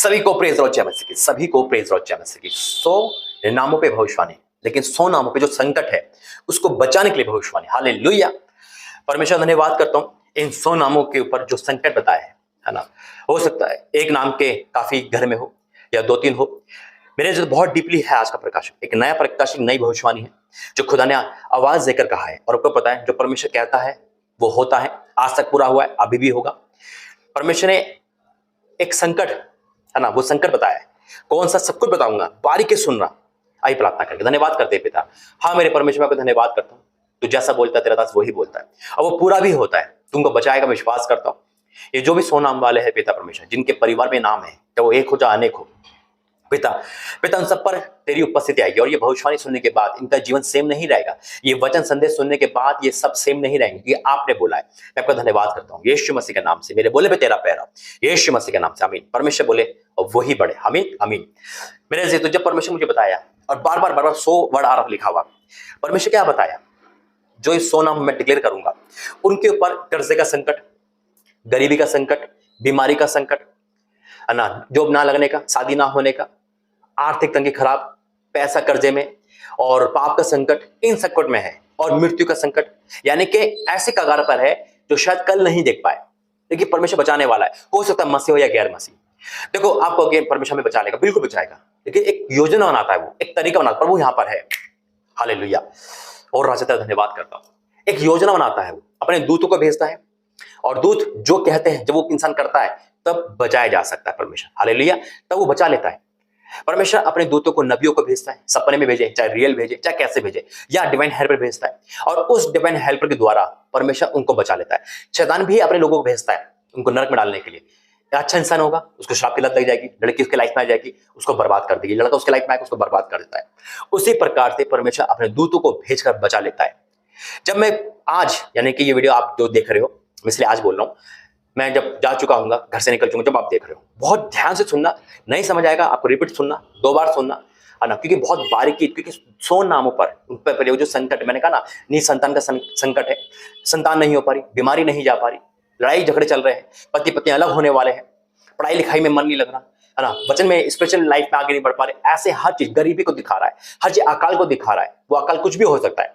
सभी को प्रेज रहो जय मसीह की, सभी को प्रेज रहो जय मसीह की। 100 नामों पे भविष्यवाणी, लेकिन 100 नामों पे जो संकट है उसको बचाने के लिए भविष्यवाणी। हालेलुया। परमेश्वर धन्यवाद करता हूं इन 100 नामों के ऊपर जो संकट बताए है ना। हो सकता है एक नाम के काफी घर में हो या 2-3 हो। मेरे जो बहुत डीपली है आज का प्रकाशन, एक नया प्रकाश, नई भविष्यवाणी है जो खुदा ने आवाज देकर कहा है। और आपको पता है जो परमेश्वर कहता है वो होता है, आज तक पूरा हुआ है, अभी भी होगा। परमेश्वर ने एक संकट है ना, वो संकट बताया है। कौन सा, सब कुछ बताऊंगा, बारीकी सुनना। आई प्रार्थना करके धन्यवाद करते हैं पिता। हाँ मेरे परमेश्वर को धन्यवाद करता हूँ, तू जैसा बोलता है तेरा दास वही बोलता है और वो पूरा भी होता है। तुमको बचाएगा, विश्वास करता हूँ। ये जो भी 100 नाम वाले हैं पिता परमेश्वर, जिनके परिवार में नाम है, चाहे वो एक हो चाहे अनेक हो, पिता उन सब पर तेरी उपस्थिति आएगी। और ये भविष्यवाणी सुनने के बाद इनका जीवन सेम नहीं रहेगा। ये वचन संदेश सुनने के बाद ये सब सेम नहीं रहेंगे। ये आपने बोला है, मैं आपका धन्यवाद करता हूँ यीशु मसीह के नाम से। मेरे बोले पे तेरा पैरा, यीशु मसीह के नाम से आमीन। परमेश्वर बोले और वही बढ़े, आमीन आमीन। मेरे से तो जब परमेश्वर मुझे बताया, और बार बार 100 वर्ड आ रहा लिखा हुआ, परमेश्वर क्या बताया, जो इस 100 नाम मैं डिक्लेयर करूंगा उनके ऊपर कर्जे का संकट, गरीबी का संकट, बीमारी का संकट, है ना, जॉब ना लगने का, शादी ना होने का, आर्थिक तंगी खराब, पैसा कर्जे में, और पाप का संकट इन संकट में है, और मृत्यु का संकट, यानी कि ऐसे कगार पर है जो शायद कल नहीं देख पाए, लेकिन परमेश्वर बचाने वाला है। हो सकता है मसीह हो या गैर मसीह। देखो आपको अगेन परमेश्वर में बचा लेगा, बिल्कुल बचाएगा, लेकिन एक योजना बनाता है, वो एक तरीका बनाता है। प्रभु यहाँ पर है, हालेलुया। और राजा तेरा धन्यवाद करता हूं। एक योजना बनाता है, वो अपने दूतों को भेजता है, और दूत जो कहते हैं जब वो इंसान करता है तब बचाया जा सकता है परमेश्वर, हालेलुया, तब वो बचा लेता है। परमेश्वर अपने दूतों को नबियों को भेजता है, सपने में भेजे, चाहे रियल भेजे, चाहे कैसे भेजे, या डिवाइन हेल्पर भेजता है, और उस डिवाइन हेल्पर के द्वारा परमेश्वर उनको बचा लेता है। शैतान भी अपने लोगों को भेजता है उनको नरक में डालने के लिए। अच्छा इंसान होगा, उसको श्राप की लत लग जाएगी, लड़की उसके लाइफ में आ जाएगी, उसको बर्बाद कर देगी, लड़का उसके लाइफ में आएगा, उसको बर्बाद कर देता है। उसी प्रकार से परमेश्वर अपने दूतों को भेजकर बचा लेता है। जब मैं आज, यानी कि ये वीडियो आप जो देख रहे हो, इसलिए आज बोल रहा हूं, मैं जब जा चुका हूँ, घर से निकल चुका, जब आप देख रहे हो, बहुत ध्यान से सुनना। नहीं समझ आएगा आपको, रिपीट सुनना, 2 बार सुनना, है ना, क्योंकि बहुत बारीकी, क्योंकि 100 नामों पर उन पर जो संकट, मैंने कहा ना, निसंतान का संकट है, संतान नहीं हो पा रही, बीमारी नहीं जा पा रही, लड़ाई झगड़े चल रहे हैं, पति पत्नी अलग होने वाले हैं, पढ़ाई लिखाई में मन नहीं लग रहा, है ना, वचन में स्पिरिचुअल लाइफ में आगे नहीं बढ़ पा रहे, ऐसे हर चीज गरीबी को दिखा रहा है, हर चीज अकाल को दिखा रहा है। वो अकाल कुछ भी हो सकता है,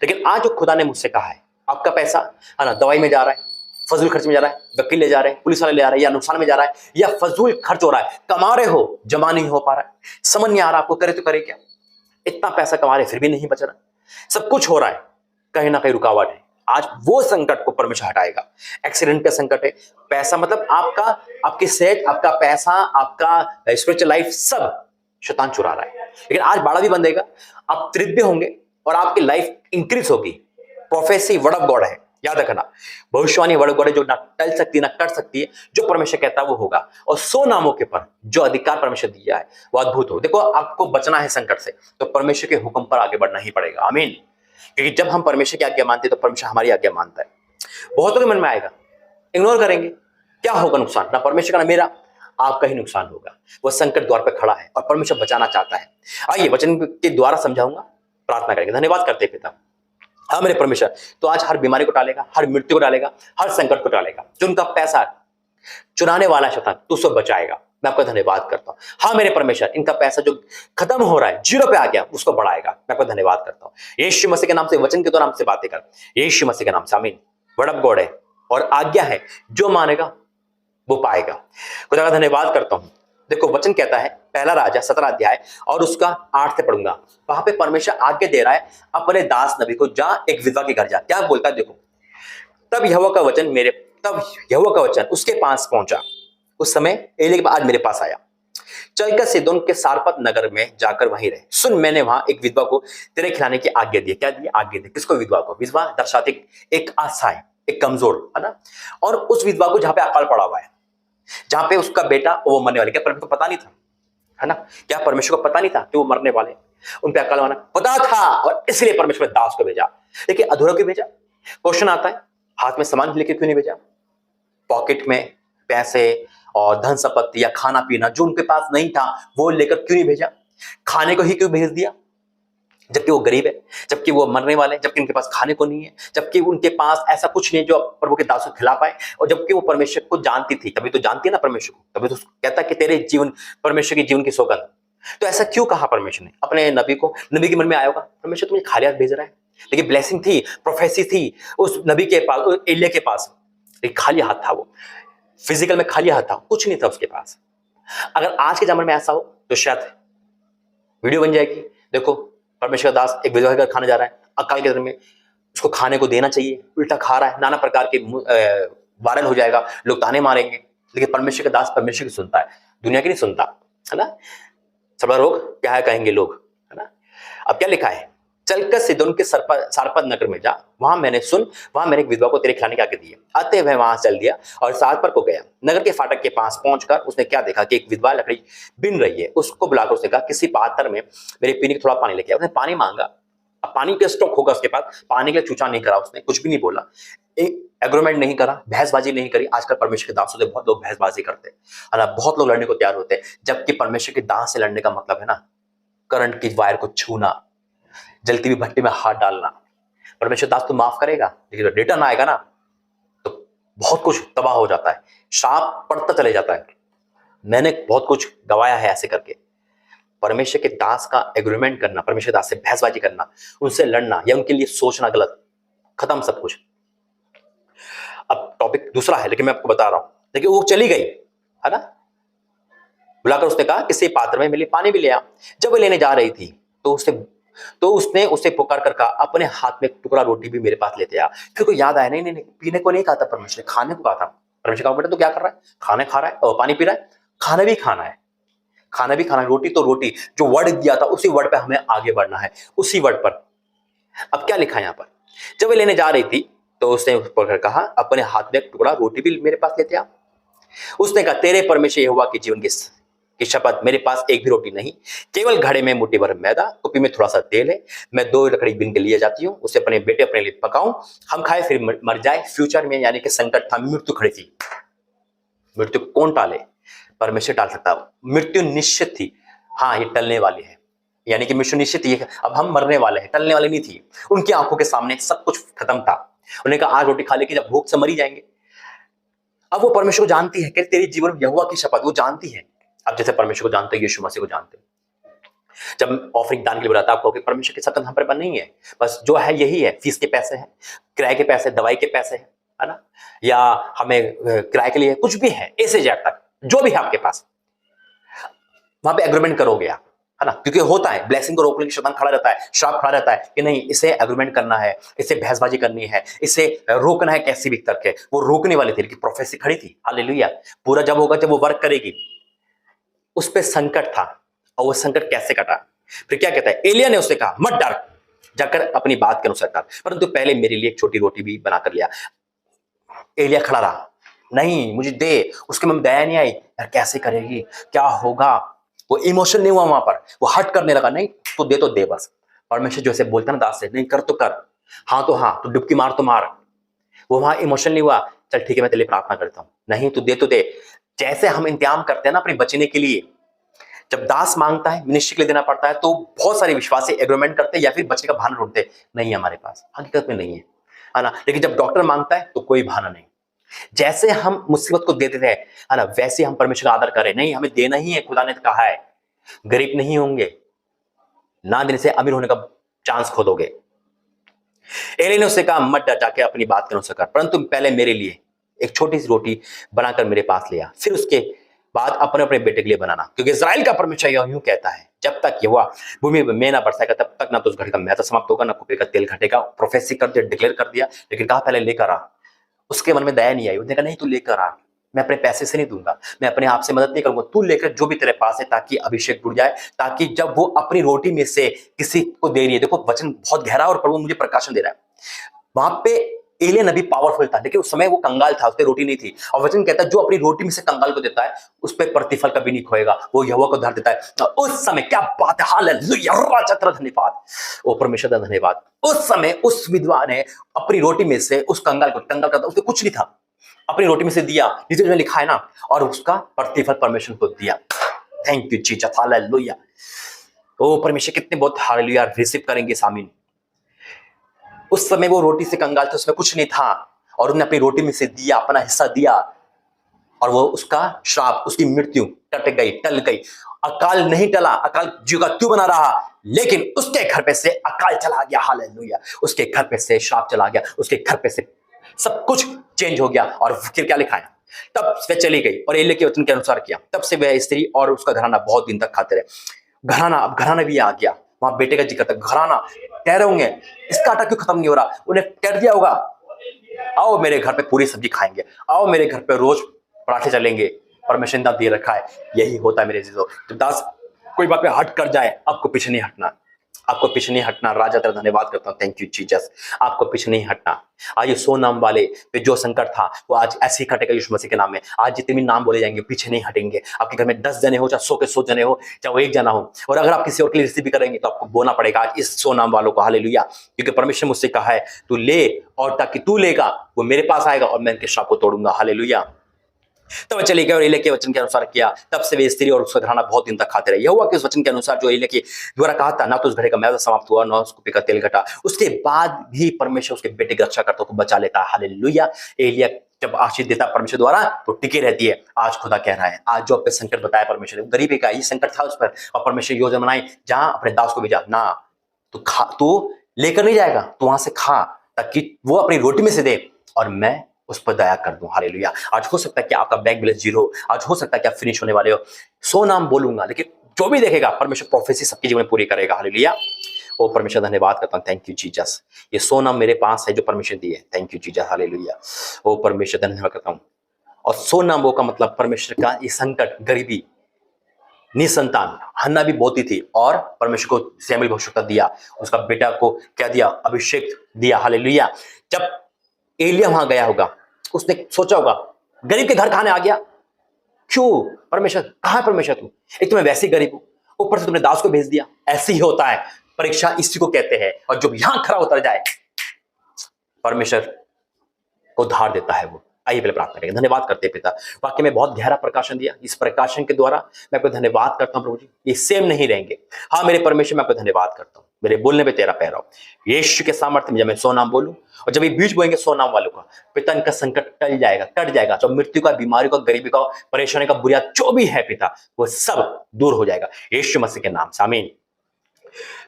लेकिन आज जो खुदा ने मुझसे कहा है, आपका पैसा, है ना, दवाई में जा रहा है, फजूल खर्च में जा रहा है, वकील ले जा रहे हैं, पुलिस वाले ले जा रहे हैं, या नुकसान में जा रहा है, या फजूल खर्च हो रहा है, कमा रहे हो, जमा नहीं हो पा रहा है, समझ नहीं आ रहा आपको, करे तो करे क्या, इतना पैसा कमा रहे फिर भी नहीं बच रहा, सब कुछ हो रहा है, कहीं ना कहीं रुकावट है। आज वो संकट को परमेश्वर हटाएगा। एक्सीडेंट का संकट है, पैसा मतलब आपका, आपकी सेहत, आपका पैसा, आपका स्पिरिचुअल लाइफ, सब शैतान चुरा रहा है। लेकिन आज बाड़ा भी बंधेगा, आप तृप्त भी होंगे, और आपकी लाइफ इंक्रीज होगी। प्रोफेसी वर्ड ऑफ गॉड है, याद रखना, भविष्यवाणी वर्ड ऑफ गॉड है, जो ना टल सकती है ना कट सकती है। जो परमेश्वर कहता है वो होगा। और 100 नामों के पर जो अधिकार परमेश्वर दिया है वो अद्भुत हो। देखो आपको बचना है संकट से, तो परमेश्वर के हुक्म पर आगे बढ़ना ही पड़ेगा, आमीन। क्योंकि जब हम परमेश्वर की आज्ञा मानते हैं तो परमेश्वर हमारी आज्ञा मानता है। बहुतों के मन में आएगा, इग्नोर करेंगे, क्या होगा नुकसान, ना परमेश्वर का ना मेरा, आपका ही नुकसान होगा। वो संकट द्वार पर खड़ा है और परमेश्वर बचाना चाहता है। आइए वचन के द्वारा समझाऊंगा, प्रार्थना करेंगे। धन्यवाद करते हैं पिता। हाँ मेरे परमेश्वर, तो आज हर बीमारी को टालेगा, हर मृत्यु को टालेगा, हर संकट को टालेगा। जो उनका पैसा चुराने वाला शैतान, तू उसको बचाएगा। मैं आपका धन्यवाद करता हूँ। हाँ मेरे परमेश्वर, इनका पैसा जो खत्म हो रहा है, 0 पे आ गया, उसको बढ़ाएगा। मैं आपका धन्यवाद करता हूँ। यीशु मसीह के नाम से, वचन के द्वारा हमसे बातें कर, यीशु मसीह के नाम से, आमीन। वर्ड ऑफ गॉड है और आज्ञा है, जो मानेगा वो पाएगा। खुदा का धन्यवाद करता हूँ। देखो वचन कहता है, पहला राजा 17 अध्याय और उसका 8 से पढ़ूंगा। वहां पे परमेश्वर आज्ञा दे रहा है अपने दास नबी को, जा एक विधवा के घर जा। क्या बोलता है देखो, तब यहोवा का वचन उसके पास पहुंचा। उस समय एली के बाद आज मेरे पास आया, चलकर सीदोन के सारपत नगर में जाकर वहीं रहे। सुन, मैंने वहां एक विधवा को तेरे खिलाने की आज्ञा दी। क्या दी? आज्ञा दी। किसको? विधवा को। विधवा दर्शाती एक असहाय, एक कमजोर, है ना। और उस विधवा को जहां पे अकाल पड़ा हुआ है, जहां पे उसका बेटा वो मरने वाले, क्या परमेश्वर को पता नहीं था, है ना? क्या परमेश्वर को पता नहीं था कि वो मरने वाले, उन पे अकाल आना पता था, और इसलिए परमेश्वर ने दास को भेजा। लेकिन अधूरा क्यों भेजा? क्वेश्चन आता है, हाथ में सामान लेके क्यों नहीं भेजा? पॉकेट में पैसे और धन संपत्ति या खाना पीना जो उनके पास नहीं था वो लेकर क्यों नहीं भेजा? खाने को ही क्यों भेज दिया? जबकि वो गरीब है, जबकि वो मरने वाले हैं, जबकि उनके पास खाने को नहीं है, जबकि उनके पास ऐसा कुछ नहीं है जो प्रभु के दासों को खिला पाए, और जबकि वो परमेश्वर को जानती थी। तभी तो जानती है ना परमेश्वर को, तभी तो कहता कि तेरे जीवन, परमेश्वर के जीवन की सौगंध। तो ऐसा क्यों कहा परमेश्वर ने अपने नबी को? नबी के मन में आया होगा परमेश्वर तुम्हें खाली हाथ भेज रहा है, लेकिन ब्लेसिंग थी, प्रोफेसी थी उस नबी के पास, एलिया के पास, लेकिन खाली हाथ था। वो फिजिकल में खाली हाथ था, कुछ नहीं था उसके पास। अगर आज के जमाने में ऐसा हो तो शायद वीडियो बन जाएगी, देखो परमेश्वर दास एक विधवा के घर खाने जा रहा है, अकाल के दिन में उसको खाने को देना चाहिए, उल्टा खा रहा है, नाना प्रकार के वायरल हो जाएगा, लोग ताने मारेंगे। लेकिन परमेश्वर का दास परमेश्वर की सुनता है, दुनिया की नहीं सुनता, है ना। सबा रोग क्या है कहेंगे लोग, है ना। अब क्या लिखा है, चलकर सिदोन के सारपत नगर में जा, वहां मेरे एक विधवा को तेरे खिलाने की आज्ञा दी है। अतः वह वहां चल दिया और सारपत को गया। नगर के फाटक के पास पहुंचकर उसने क्या देखा कि एक विधवा लकड़ी बिन रही है। उसको बुलाकर उसने कहा किसी पात्र में मेरे पीने का थोड़ा पानी लेके आ। उसने पानी मांगा, अब पानी का स्टॉक होगा उसके पास, पानी के लिए चूचा नहीं करा उसने, कुछ भी नहीं बोला, एग्रीमेंट नहीं करा, बहसबाजी नहीं करी। आजकल परमेश्वर के दासों से बहुत लोग बहसबाजी करते हैं, बहुत लोग लड़ने को तैयार होते हैं, जबकि परमेश्वर के दास से लड़ने का मतलब है ना करंट की वायर को छूना, जलती हुई भट्टी में हाथ डालना। परमेश्वर दास तो माफ करेगा, लेकिन रिटर्न आएगा ना तो बहुत कुछ तबाह हो जाता है, शाप पड़ता चले जाता है। मैंने बहुत कुछ गवाया है ऐसे करके। परमेश्वर के दास का एग्रीमेंट करना, परमेश्वर दास से बहसबाजी करना, उनसे लड़ना या उनके लिए सोचना गलत, खत्म सब कुछ। अब टॉपिक दूसरा है, लेकिन मैं आपको बता रहा हूं। देखिए वो चली गई, है ना, बुलाकर उसने कहा किसी पात्र में मेरे लिए पानी भी ले आ। जब वो लेने जा रही थी तो उसने उसे पुकार कर कहा अपने हाथ में एक टुकड़ा रोटी भी मेरे पास लेते आ। फिर को याद आया, नहीं नहीं नहीं, पीने को नहीं कहा था परमेश्वर ने, खाने को कहा था। परमेश्वर कहा बेटा तो क्या कर रहा है, खाने खा रहा है और पानी पी रहा है, खाना भी खाना है, खाना भी खाना है, रोटी तो रोटी। जो वर्ड दिया था उसी वर्ड पे हमें आगे बढ़ना है, उसी वर्ड पर। अब क्या लिखा है यहाँ पर, जब वे लेने जा रही थी तो उसने कहा अपने हाथ में एक टुकड़ा रोटी भी मेरे पास लेते आ। उसने कहा तेरे परमेश्वर यहोवा के जीवन की शपथ, मेरे पास एक भी रोटी नहीं, केवल घड़े में मुट्ठी भर मैदा, कुप्पी में थोड़ा सा तेल है। मैं 2 लकड़ी बीन के लिए जाती हूँ, उसे अपने बेटे अपने लिए पकाऊं, हम खाए फिर मर जाए। फ्यूचर में यानी कि संकट था, मृत्यु खड़ी थी। मृत्यु कौन टाले, परमेश्वर टाल सकता है। मृत्यु निश्चित थी, हाँ ये टलने वाली है, यानी कि मृत्यु निश्चित थी, अब हम मरने वाले हैं, टलने वाली नहीं थी। उनकी आंखों के सामने सब कुछ खत्म था। उन्होंने कहा आज रोटी खा लेके जब भूख से मरी जाएंगे। अब वो परमेश्वर को जानती है कि तेरे जीवन में यहोवा की शपथ, वो जानती है। अब जैसे परमेश्वर को जानते हो, यीशु मसीह को जानते हो, जब ऑफरिंग दान के लिए बुलाता है आपको कि परमेश्वर की शपथ हम पर नहीं है, बस जो है यही है, फीस के पैसे हैं, किराए के पैसे, दवाई के पैसे हैं, है ना, या हमें किराए के लिए कुछ भी है, ऐसे जेट तक जो भी है आपके पास, वहां पे एग्रीमेंट करोगे आप, है ना। क्योंकि होता है ब्लेसिंग को रोकने के शैतान खड़ा रहता है, श्राप खड़ा रहता है कि नहीं इसे एग्रीमेंट करना है, इसे बहसबाजी करनी है, इसे रोकना है कैसी भी करके। वो रोकने वाली थी, लेकिन प्रोफेसी खड़ी थी। हालेलुया। पूरा जब होगा, जब वो वर्क करेगी। उस पे संकट था, और वो संकट कैसे कटा। फिर क्या कहता है, एलिया ने उससे कहा मत डर, जाकर अपनी बात के अनुसार कर, परंतु पहले मेरे लिए एक छोटी रोटी भी बनाकर लिया। एलिया खड़ा रहा, नहीं मुझे दे। उसके मन में दया नहीं आई, यार कैसे करेगी, क्या होगा। वो इमोशन नहीं हुआ वहां पर, वो हट करने लगा, नहीं तो दे बस। परमेश्वर जैसे बोलता ना दास से, नहीं कर तो कर, हाँ तो हाँ, तो डुबकी मार तो मार। वो वहां इमोशन नहीं हुआ, चल ठीक है मैं तेरे लिए प्रार्थना करता हूं, नहीं तू दे तो दे। जैसे हम इंतजाम करते हैं ना अपने बचने के लिए, जब दास मांगता है मिनिस्ट्री के लिए देना पड़ता है, तो बहुत सारे विश्वासी एग्रीमेंट करते हैं या फिर बचने का बहाना ढूंढते, नहीं है हमारे पास, हकीकत में नहीं है ना। लेकिन जब डॉक्टर मांगता है तो कोई बहाना नहीं। जैसे हम मुसीबत को देते थे, है ना, वैसे हम परमेश्वर का आदर करें, नहीं हमें देना ही है, खुदा ने कहा है गरीब नहीं होंगे, ना देने से अमीर होने का चांस खो दोगे। एली ने उससे कहा मत डर, जाके अपनी बात के अनुसार कर, परंतु पहले मेरे लिए एक छोटी सी रोटी बनाकर मेरे पास ले आ, फिर उसके बाद अपने अपने बेटे के लिए बनाना, क्योंकि इजराइल का परमेश्वर यूं कहता है जब तक यहोवा भूमि में मेंह ना बरसाएगा तब तक ना तो उस घर का मैदा समाप्त होगा, ना कुप्पी का तेल घटेगा। प्रोफेसी कर दिया, डिक्लेयर कर दिया, लेकिन कहा पहले लेकर आ। उसके मन में दया नहीं आई, उसने कहा नहीं तू लेकर आ, मैं अपने पैसे से नहीं दूंगा, मैं अपने आप से मदद नहीं करूंगा, तू लेकर जो भी तेरे पास है, ताकि अभिषेक जुड़ जाए, ताकि जब वो अपनी रोटी में से किसी को दे रही है। देखो वचन बहुत गहरा और प्रभु मुझे प्रकाशन दे रहा है। वहां पे एलिया नबी पावरफुल था, लेकिन उस समय वो कंगाल था, उसपे रोटी नहीं थी, और वचन कहता है जो अपनी रोटी में से कंगाल को देता है उस पर प्रतिफल कभी नहीं खोएगा, वो यहोवा को धर देता है। उस समय क्या बात है, हालेलुया, राजा धन्यवाद, ओ परमेश्वर धन्यवाद। उस समय उस विधवा ने अपनी रोटी में से उस कंगाल को, कंगाल का उसमें कुछ नहीं था, अपनी रोटी में से दिया, जिसमें लिखा है ना, और उसका प्रतिफल परमेश्वर को दिया। Thank you Jesus, hallelujah. ओ परमेश्वर कितने बहुत हालेलुया रिसीव करेंगे सामीन। उस समय वो रोटी से कंगाल थे, उसमें कुछ नहीं था, और उन्होंने अपनी रोटी में से दिया, अपना हिस्सा दिया, और वो उसका श्राप, उसकी मृत्यु टट गई, टल गई। अकाल नहीं टला, अकाल जीव का क्यों बना रहा, लेकिन उसके घर पे से अकाल चला गया। हालेलुया। उसके घर पे से श्राप चला गया, उसके घर पे से सब कुछ चेंज हो गया। और फिर क्या लिखा है, तब वह चली गई और एलिय्याह के वचन के अनुसार किया। तब से वह स्त्री और उसका घराना बहुत दिन तक खाते रहे। घराना, अब घराना भी आ गया, वहां बेटे का जिक्र था। घराना कह रहे होंगे इसका आटा क्यों खत्म नहीं हो रहा, उन्हें कह दिया होगा आओ मेरे घर पे पूरी सब्जी खाएंगे, आओ मेरे घर पे रोज पराठे चलेंगे, परमेश्वर ने दे रखा है। यही होता है मेरे जीजो, जब दास कोई बात पे हट कर जाए, आपको पीछे नहीं हटना, आपको पीछे नहीं हटना। राजा तेरा धन्यवाद करता हूँ, थैंक यू जीसस। आपको पीछे नहीं हटना। आज ये 100 नाम वाले पे जो संकट था वो आज ऐसे ही कटेगा यीशु मसीह के नाम में। आज जितने भी नाम बोले जाएंगे पीछे नहीं हटेंगे। आपके घर में 10 जने हो, चाहे 100 के 100 जने हो, चाहे वो 1 जना हो, और अगर आप किसी और के लिए रिसीव भी करेंगे तो आपको बोलना पड़ेगा आज इस 100 नाम वालों को हालेलुया। क्योंकि परमेश्वर मुझसे कहा है तू ले, और ताकि तू लेगा वो मेरे पास आएगा और मैं इनके श्राप को तोड़ूंगा। हालेलुया। तब वह चली गई और एलिय्याह के वचन के अनुसार किया। तब से वे स्त्री और उसका घराना बहुत दिन तक खाते रहे। यहोवा के उस वचन के अनुसार जो एलिय्याह के द्वारा कहा था, ना तो उस घड़े का मैदा समाप्त हुआ, ना उस कुप्पी का तेल घटा। उसके बाद भी परमेश्वर उसके बेटे की रक्षा करता को बचा लेता। हालेलुया। एलिय्याह जब आशीष देता परमेश्वर द्वारा तो टिके रहती है। आज खुदा कह रहा है, आज जो आपके संकट बताया परमेश्वर ने, गरीबी का ये संकट था उस पर, और परमेश्वर योजना बनाई जहां अपने दास को भेजा ना, तू लेकर नहीं जाएगा, तू वहां से खा, ताकि वो अपनी रोटी में से दे और मैं उस पर दया कर दूं। हालेलुया। आज हो सकता है कि आपका बैंक बैलेंस 0 हो, आज हो सकता है कि आप फिनिश होने वाले हो। 100 नाम बोलूंगा, लेकिन जो भी देखेगा परमेश्वर प्रोफेसी सबके जीवन में पूरी करेगा। हालेलुया। ओ परमेश्वर धन्यवाद करता हूं, थैंक यू जीसस। ये 100 नाम मेरे पास है जो परमेश्वर दिए, थैंक यू जीसस। हालेलुया। ओ परमेश्वर धन्यवाद करता हूं। और 100 नामों का मतलब परमेश्वर का ये संकट, गरीबी, निसंतान, हन्ना भी बोती थी और परमेश्वर को सैमुएल भविष्यवक्ता दिया, उसका बेटा को क्या दिया, अभिषेक दिया। हालेलुया। जब एलिय्याह वहां गया होगा, उसने सोचा होगा गरीब के घर खाने आ गया, क्यों परमेश्वर, कहां है परमेश्वर तू, एक तो मैं वैसे ही गरीब हूं, ऊपर से तुमने दास को भेज दिया। ऐसे ही होता है, परीक्षा इसी को कहते हैं। और जब यहां खरा उतर जाए परमेश्वर को धार देता है वो। आइए पहले प्रार्थना करें। धन्यवाद करते हैं पिता, वाकई में बहुत गहरा प्रकाशन दिया। इस प्रकाशन के द्वारा मैं आपको धन्यवाद करता हूं प्रभु जी, ये सेम नहीं रहेंगे। हाँ मेरे परमेश्वर, मैं आपको धन्यवाद करता हूं, मेरे बोलने पे तेरा पैर हो यीशु के सामर्थ्य में। जब मैं 100 नाम बोलूं और जब ये बीज बोएंगे 100 नाम वालों का, पिता इनका संकट टल जाएगा, कट जाएगा। जो मृत्यु का, बीमारी का, गरीबी का, परेशानी का, बुरा जो भी है पिता, वो सब दूर हो जाएगा यीशु मसीह के नाम से, आमीन।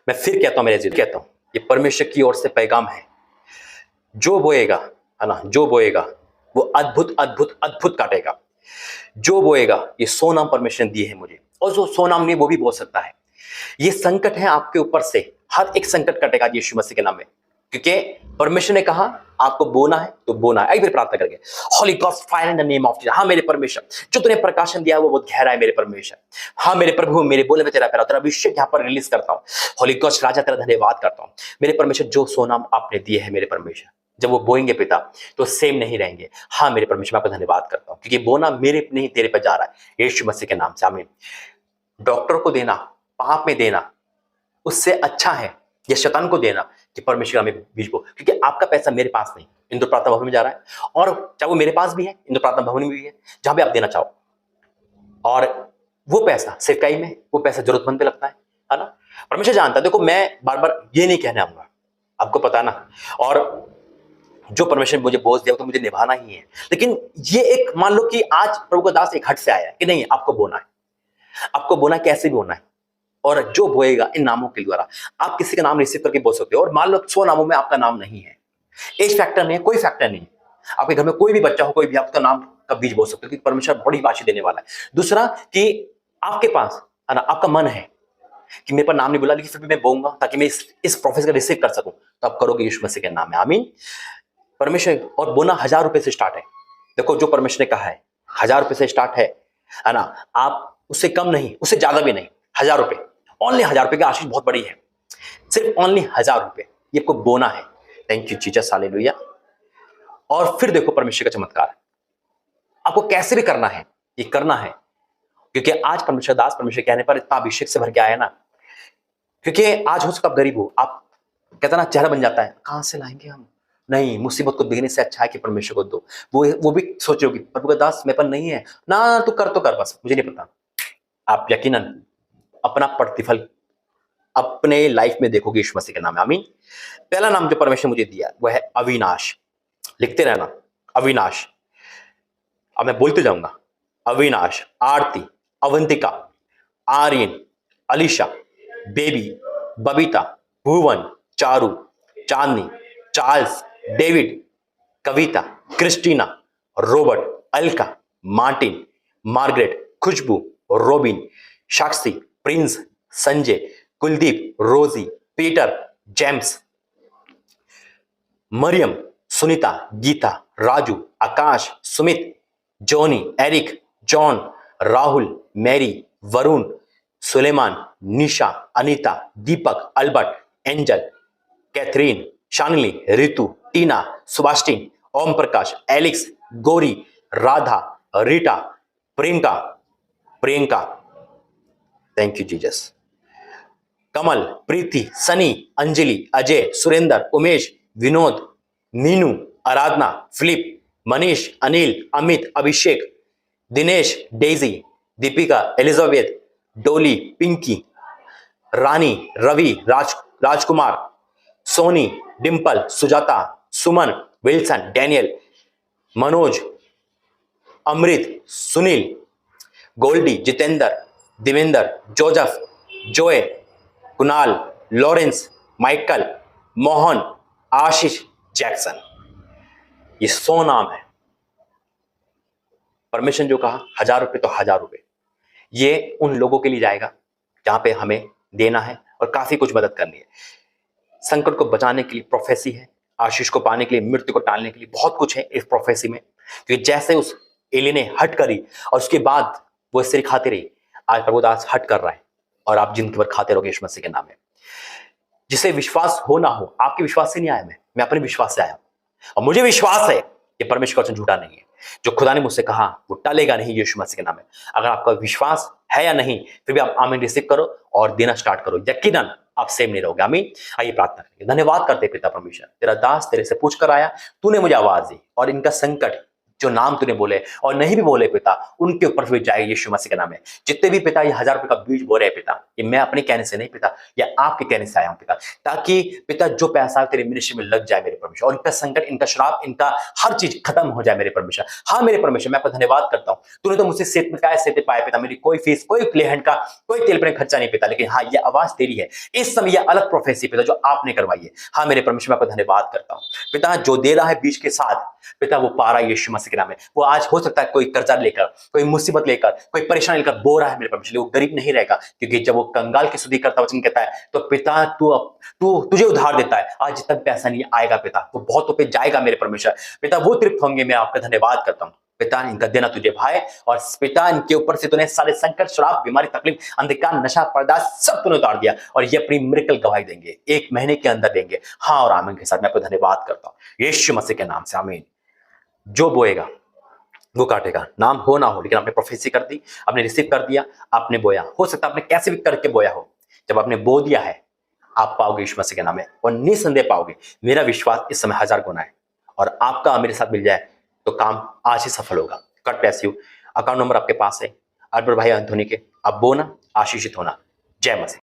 मैं फिर कहता हूं, मेरे जी कहता हूं, ये परमेश्वर की ओर से पैगाम है। जो बोएगा, है ना, जो बोएगा वो अद्भुत अद्भुत अद्भुत काटेगा। जो बोएगा, ये 100 नाम परमेश्वर ने दिए हैं मुझे, और जो 100 नाम नहीं वो भी बो सकता है। ये संकट है आपके ऊपर से, हर एक संकट कटेगा यीशु मसीह के नाम में, क्योंकि परमेश्वर ने कहा आपको बोना है तो बोना है। एक बार प्रार्थना करके, Holi ghost fire in the name of Jesus. हाँ मेरे परमेश्वर, जो तूने प्रकाशन दिया है वो बहुत गहरा है मेरे परमेश्वर। हाँ मेरे प्रभु, मेरे बोले में तेरा प्यारा, तेरा अभिषेक यहाँ पर रिलीज करता हूँ। होली गॉस्ट राजा तेरा धन्यवाद करता हूँ मेरे परमेश्वर, जो 100 नाम आपने दिए हैं मेरे परमेश्वर, जब वो बोएंगे पिता तो सेम नहीं रहेंगे। हाँ मेरे परमेश्वर, मैं आपको धन्यवाद करता हूँ क्योंकि बोना मेरे नहीं तेरे पर जा रहा है यीशु मसीह के नाम से, आमीन। डॉक्टर को देना, पाप में देना, उससे अच्छा है ये शैतान को देना कि परमेश्वर हमें बीज बो, क्योंकि आपका पैसा मेरे पास नहीं, इंदु प्रार्थना भवन में जा रहा है, और चाहे वो मेरे पास भी है, इंदु प्रार्थना भवन में भी है, जहां भी आप देना चाहो। और वो पैसा सेवकाई में, वो पैसा जरूरतमंद पे लगता है ना। परमेश्वर जानता है। देखो मैं बार बार ये नहीं कहने आऊंगा, आपको पता ना, और जो परमेश्वर ने मुझे बोझ दिया तो मुझे निभाना ही है। लेकिन ये एक मान लो कि आज प्रभु का दास एक हट से आया कि नहीं, आपको बोना है, आपको बोना कैसे भी बोना है। और जो बोएगा इन नामों के द्वारा, आप किसी का नाम रिसीव करके बोल सकते हो। और मान लो 100 नामों में आपका नाम नहीं है, एज फैक्टर नहीं है, कोई फैक्टर नहीं है, आपके घर में कोई भी बच्चा हो, कोई भी, आपका नाम का बीज बोल सकते हो, क्योंकि परमेश्वर बड़ी बात देने वाला है। दूसरा कि आपके पास है ना, आपका मन है कि मेरे पर नाम नहीं बोला, लेकिन फिर भी मैं बोलूंगा ताकि मैं इस प्रोफेस का रिसीव कर सकूं, तो आप करोगे यीशु मसीह के नाम में, आमीन। परमेश्वर, और बोना 1000 रुपए से स्टार्ट है। देखो जो परमेश्वर ने कहा है 1000 रुपए से स्टार्ट है ना, आप उससे कम नहीं, उससे ज्यादा भी नहीं, 1000 रुपए, ओनली 1000 रुपए की आशीष बहुत बड़ी है, सिर्फ ओनली 1000 रुपए, ये आपको बोना है। Thank you Jesus, hallelujah. और फिर देखो परमेश्वर का चमत्कार, आपको कैसे भी करना है, ये करना है, क्योंकि आज परमेश्वर दास परमेश्वर कहने पर इतना अभिषेक से भर के आया ना। क्योंकि आज हो सकता आप गरीब हो, आप कहता ना चेहरा बन जाता है, कहां से लाएंगे हम, नहीं, मुसीबत को देने से अच्छा है कि परमेश्वर को दो। वो भी सोचोगे प्रभु का दास मेरे पर नहीं है ना, तू कर तो कर, बस मुझे नहीं पता। आप यकीनन अपना प्रतिफल अपने लाइफ में देखोगे यीशु मसीह के नाम में, आमीन। पहला नाम जो परमेश्वर ने मुझे दिया वह है अविनाश। लिखते रहना, अविनाश। अब मैं बोलते जाऊंगा, Avinash, Aarti, Avantika, Aryan, Alisha, Baby, Babita, Bhuvan, Charu, Chandni, Charles, David, Kavita, Christina, Robert, Alka, Martin, Margaret, Khushboo, Robin, Sakshi, Prince, Sanjay, Kuldeep, Rosy, Peter, James, Mariam, Sunita, Geeta, Raju, Akash, Sumit, Johnny, Eric, John, Rahul, Mary, Varun, Suleman, Nisha, Anita, Deepak, Albert, Angel, Catherine, Shanli, Ritu, Tina, सुभाष्टिन, Om Prakash, Alex, Gauri, Radha, Rita, Priyanka, Priyanka, thank you Jesus, Kamal, Preeti, Sunny, Anjali, Ajay, Surendra, Umesh, Vinod, Meenu, Aradhana, Philip, Manish, Anil, Amit, Abhishek, Dinesh, Daisy, Deepika, Elizabeth, डोली, पिंकी, रानी, रवि, राजकुमार, सोनी, डिंपल, सुजाता, सुमन, Wilson, Daniel, Manoj, अमृत, Sunil, Goldy, Jitendra, Devendra, Joseph, जोए, Kunal, Lawrence, Michael, Mohan, आशीष, Jackson. ये 100 नाम है। परमेश्वर जो कहा 1000 रुपए तो 1000 रुपए, ये उन लोगों के लिए जाएगा जहां पे हमें देना है और काफी कुछ मदद करनी है। संकट को बचाने के लिए प्रोफेसी है, आशीष को पाने के लिए, मृत्यु को टालने के लिए बहुत कुछ है इस प्रोफेसी में। क्योंकि जैसे उस एली ने हट करी और उसके बाद वो सिर खाते रही, आज प्रभुदास हट कर रहा है और आप जिंदगी भर खाते रहोगे यीशु मसीह के नाम में। जिसे विश्वास हो ना हो, आपके विश्वास से नहीं आया मैं अपने विश्वास से आया और मुझे विश्वास है कि परमेश्वर का वचन झूठा नहीं है। जो खुदा ने मुझसे कहा वो टलेगा नहीं यीशु मसीह के नाम में। अगर आपका विश्वास है या नहीं, फिर भी आप आमीन रिसीव करो और देना स्टार्ट करो, यकीनन आप सेम नहीं रहोगे। आमीन। आइए प्रार्थना करेंगे। धन्यवाद करते पिता परमेश्वर, तेरा दास तेरे से पूछ कर आया, तूने मुझे आवाज दी और इनका संकट जो नाम तूने बोले और नहीं भी बोले पिता, उनके ऊपर भी जाए यीशु मसीह के नाम में। जितने भी पिता ये 1000 रुपए का बीज बो रहे हैं पिता, ये मैं अपने कहने से नहीं पिता, या आपके कहने से आया हूं पिता, ताकि पिता जो पैसा तेरे मिनिस्ट्री में लग जाए मेरे परमेश्वर, और इनका संकट, इनका श्राप, इनका हर चीज खत्म हो जाए मेरे परमेश्वर। हाँ मेरे परमेश्वर, मैं आपका धन्यवाद करता हूँ। तूने तो मुझसे सेत में काय सेते पाए पिता, मेरी कोई फीस, कोई प्ले हैंड का, कोई तेल पर खर्चा नहीं पिता, लेकिन हाँ ये आवाज तेरी है इस समय, यह अलग प्रोफेसी पिता जो आपने करवाई है। हाँ मेरे परमेश्वर, मैं आपका धन्यवाद करता हूँ पिता। जो दे रहा है बीज के साथ पिता, वो पा रहा है यीशु मसीह के नाम में। वो आज हो सकता है कोई कर्जा लेकर, कोई मुसीबत लेकर, कोई परेशानी लेकर बो रहा है मेरे परमेश्वर, वो गरीब नहीं रहेगा। क्योंकि जब वो कंगाल की सुधि करता वचन कहता है, तो पिता तू तुझे उधार देता है। आज जितना पैसा नहीं आएगा पिता, वो बहुतों पे जाएगा मेरे परमेश्वर। पिता वो तृप्त होंगे। मैं आपका धन्यवाद करता हूँ पिता, इनका देना तुझे भाई, और पिता इनके ऊपर से तूने सारे संकट, श्राप, बीमारी, तकलीफ, अंधकार, नशा, पर्दा सब तूने उतार दिया, और ये अपनी मिरेकल गवाही देंगे 1 महीने के अंदर देंगे। हाँ और आमीन के साथ मैं आपको धन्यवाद करता हूँ यीशु मसीह के नाम से, आमीन। जो बोएगा वो काटेगा, नाम हो ना हो, लेकिन आपने प्रोफेसी कर दी, आपने रिसीव कर दिया, आपने बोया। हो सकता है आपने कैसे भी करके बोया हो, जब आपने बो दिया है आप पाओगे यीशु मसीह के नाम में, और निसंदेह पाओगे। मेरा विश्वास इस समय 1000 गुना है, और आपका मेरे साथ मिल जाए तो काम आज ही सफल होगा। God bless you. Account number आपके पास है, अकबर भाई एंथोनी के। आप बोना, आशीषित होना। जय मसीह।